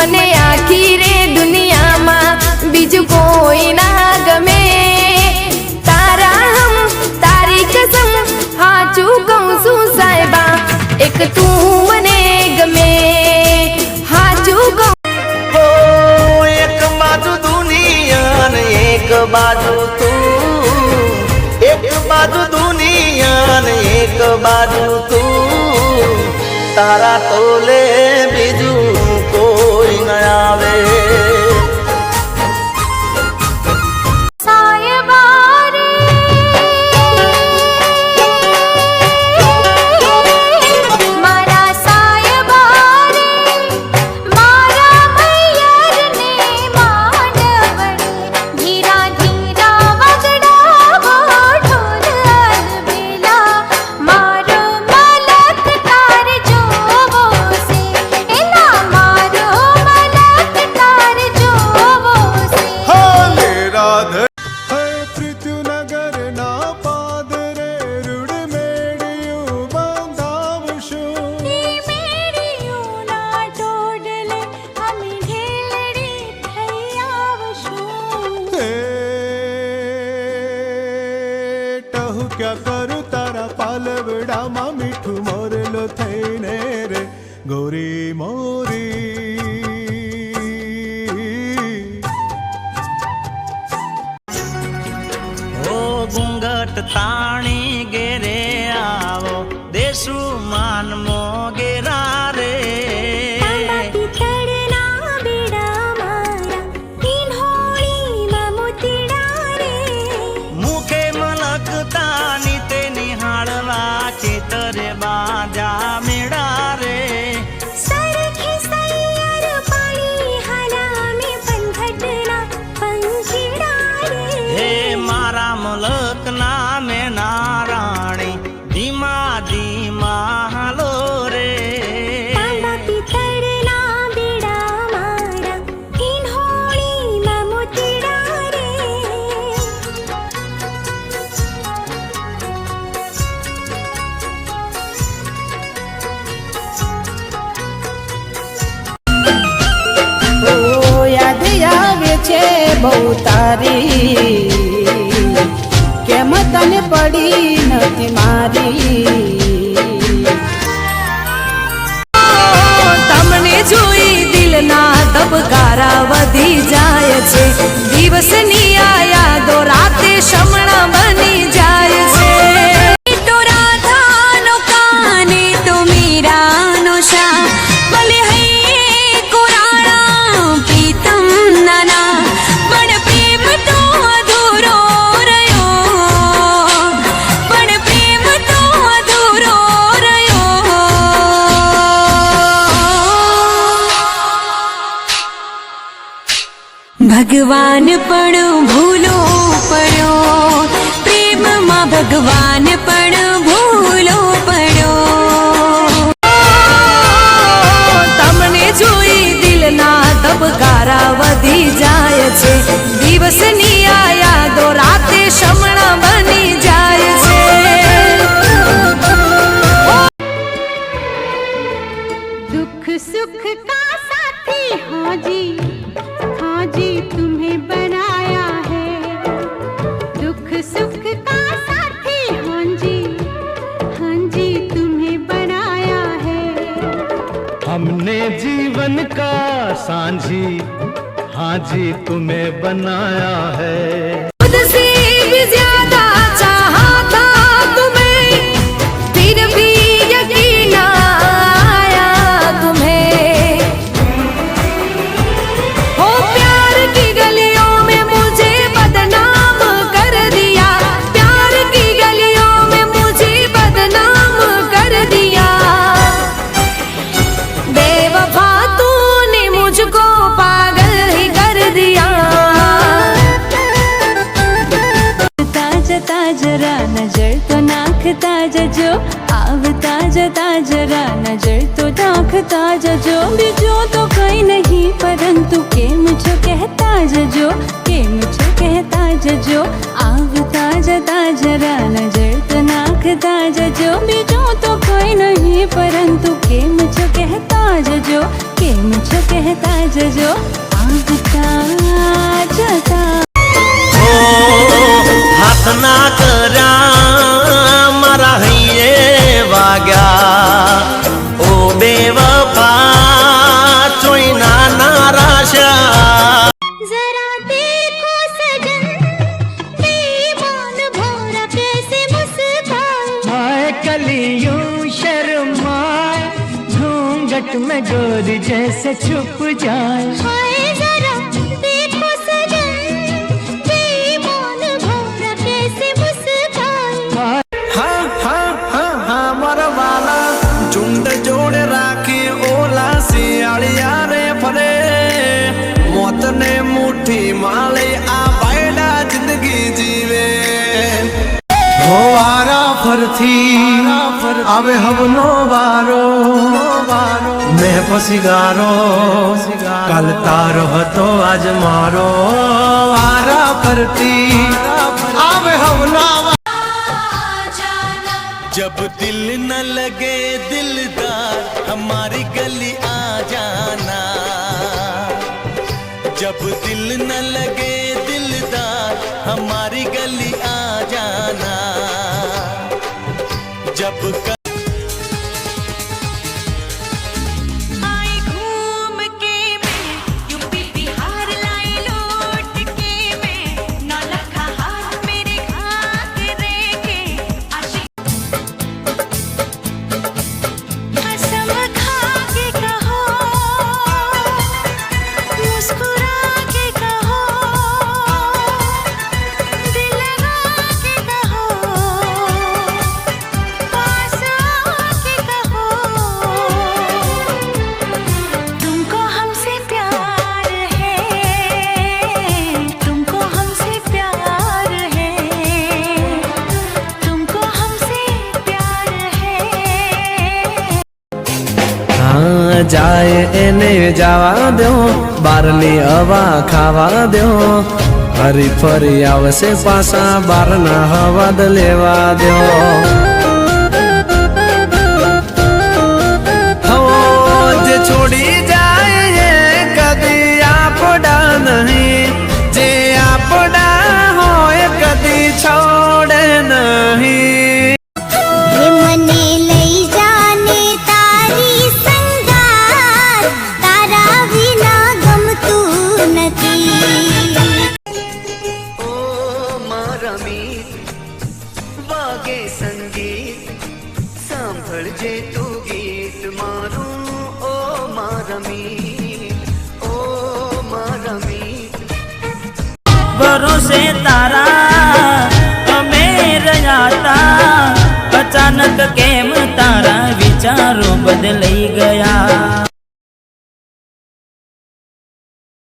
मने आखी रे दुनिया में बीजू कोई ना गमे। तारा हम तारी कसम हाचू कहूं सू साहिबा एक तू मने गमे। हाचू कहूं एक बाजू दुनिया ने एक बाजू तू, एक बाजू दुनिया ने एक बाजू तू। तारा तोले बीजू कोई न आवे। क्या करू तारा पालवड़ा मा मीठू मोरलो थईने रे गोरी मोरी। ओ घूंघट ताणी गेरे आवो देशु मान मो गेरा रे। बहु तारी केम तने पड़ी नथी मारी। तमने जोई दिल ना धबकारा वधी जाय छे। दिवस नी आया दो राते शमणा बनी जाय छे। तो राधा नो काने तो मीरा नो श्याम भले है कोराणा पीतम नाना भगवान पण भूलो पड़ो प्रेम मां भगवान पण भूलो पड़ो। तमने जोई दिल ना धबकारा वधी जाय छे। दिवस नी आया दो राते शमणा बनी जाय छे। दुख सुख का साथी हाँ जी तुम्हें बनाया है। दुख सुख का साथी हाँ जी तुम्हें बनाया है। हमने जीवन का सांझी हाँ जी तुम्हें बनाया है। खुद से भी ज्यादा चाहा था तुम्हें फिर भी यकीन आया तुम्हें। हो प्यार की गलियों में मुझे बदनाम कर दिया। प्यार की गलियों में मुझे बदनाम कर दिया। बेवफा तूने मुझको पागल ही कर दिया। ताजा जरा नजर तो नाखता जजो आवता जता जरा नजर तो नाखता जजो। बीजो तो कहीं नहीं परंतु के मुझे कहता जजो के मुझे कहता जजो। आवता जता जरा नजर तो नाखता जजो। बीजो तो कोई नहीं परंतु के मुझे कहता जजो के मुझे कहता जजो। झट में गोरी जैसे छुप जाए। हाय जरा देखो सजन, बेईमान भौरा कैसे मुस्काए। हाँ हाँ हाँ हाँ मारा वाला झुंड जोड़े राखी ओला शियालिया रे फरे, मौत ने मुट्ठी माले आ बायला जिंदगी जीवे। हो वारा फरथी आवे हवनो वारो, मैं पसिगारो कल तारो हतो आज मारो। वारा फरती आवे हवनो जब दिल न लगे दिलदार हमारी गली आ जाना, जब दिल न लगे दिलदार हमारी गली आ जाना। जब आई घूम के मैं यूपी बिहार लाई लौट के मैं, नौलखा हाथ मेरे घाघरे के आशिक। कसम खा के कहो, मुस्कुरा के कहो, दिल लगा के कहो, पास आके कहो, तुमको हमसे प्यार है, तुमको हमसे प्यार है, तुमको हमसे प्यार है। हाँ जाए एने जावा दो, बारनी हवा खावा दो, हरी फरी आवसे पासा बारना हवा द लेवा दो। हो जे छोड़ी जाए ये कदी आपड़ा नहीं, जे आपड़ा हो कदी छोड़े नहीं। हे मने लई जाने तारी संगार, तारा विना गमतू નથી। ओ मारा मीत वागे संगीत सांभळजे तू गीत मारू। ओ मारा मीत, ओ मारा मीत भरोसे तारा અમે રહ્યા, અચાનક કેમ તારા વિચારો બદલાઈ ગયા।